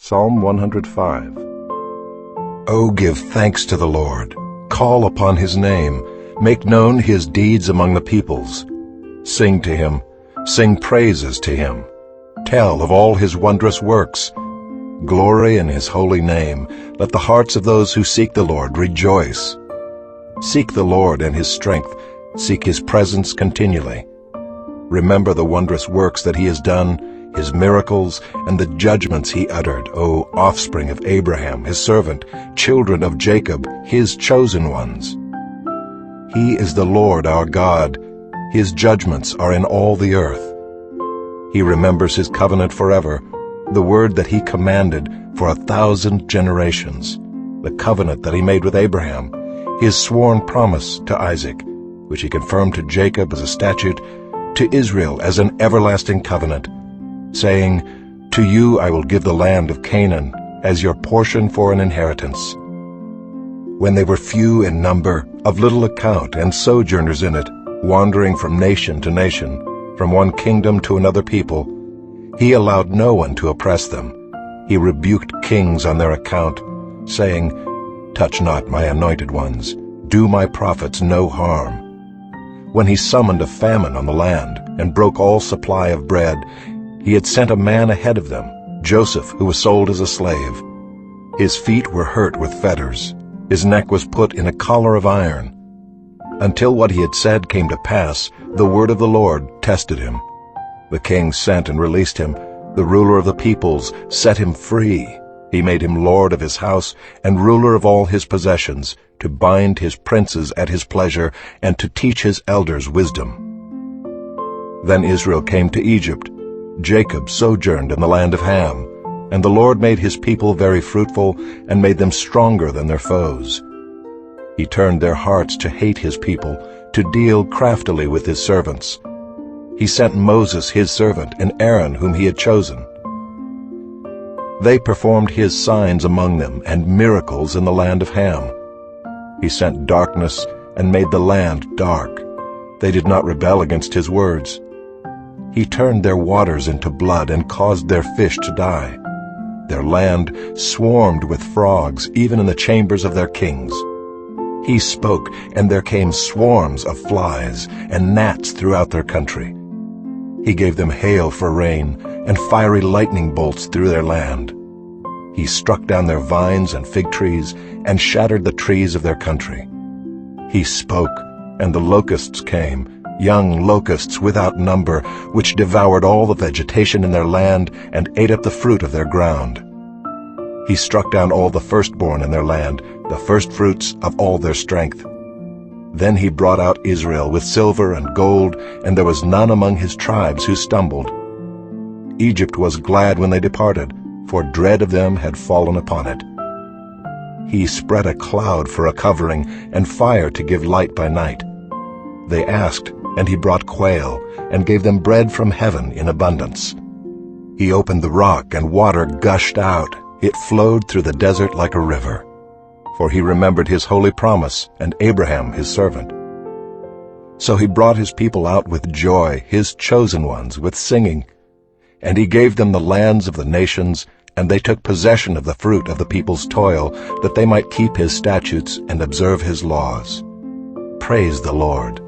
Psalm 105. O give thanks to the Lord, call upon his name, make known his deeds among the peoples. Sing to him, sing praises to him. Tell of all his wondrous works. Glory in his holy name. Let the hearts of those who seek the Lord rejoice. Seek the Lord and his strength, seek his presence continually. Remember the wondrous works that he has done, his miracles, and the judgments he uttered, O offspring of Abraham, his servant, children of Jacob, his chosen ones. He is the Lord our God. His judgments are in all the earth. He remembers his covenant forever, the word that he commanded for 1,000 generations, the covenant that he made with Abraham, his sworn promise to Isaac, which he confirmed to Jacob as a statute, to Israel as an everlasting covenant, saying, To you I will give the land of Canaan as your portion for an inheritance. When they were few in number, of little account, and sojourners in it, wandering from nation to nation, from one kingdom to another people, he allowed no one to oppress them. He rebuked kings on their account, saying, Touch not my anointed ones, do my prophets no harm. When he summoned a famine on the land, and broke all supply of bread, he had sent a man ahead of them, Joseph, who was sold as a slave. His feet were hurt with fetters, his neck was put in a collar of iron. Until what he had said came to pass, the word of the Lord tested him. The king sent and released him. The ruler of the peoples set him free. He made him lord of his house and ruler of all his possessions, to bind his princes at his pleasure and to teach his elders wisdom. Then Israel came to Egypt. Jacob sojourned in the land of Ham. And the Lord made his people very fruitful and made them stronger than their foes. He turned their hearts to hate his people, to deal craftily with his servants. He sent Moses his servant and Aaron whom he had chosen. They performed his signs among them and miracles in the land of Ham. He sent darkness and made the land dark. They did not rebel against his words. He turned their waters into blood and caused their fish to die. Their land swarmed with frogs, even in the chambers of their kings. He spoke, and there came swarms of flies and gnats throughout their country. He gave them hail for rain, and fiery lightning bolts through their land. He struck down their vines and fig trees, and shattered the trees of their country. He spoke, and the locusts came, young locusts without number, which devoured all the vegetation in their land, and ate up the fruit of their ground. He struck down all the firstborn in their land, the firstfruits of all their strength. Then he brought out Israel with silver and gold, and there was none among his tribes who stumbled. Egypt was glad when they departed, for dread of them had fallen upon it. He spread a cloud for a covering, and fire to give light by night. They asked, and he brought quail, and gave them bread from heaven in abundance. He opened the rock, and water gushed out. It flowed through the desert like a river. For he remembered his holy promise, and Abraham his servant. So he brought his people out with joy, his chosen ones, with singing. And he gave them the lands of the nations, and they took possession of the fruit of the people's toil, that they might keep his statutes and observe his laws. Praise the Lord.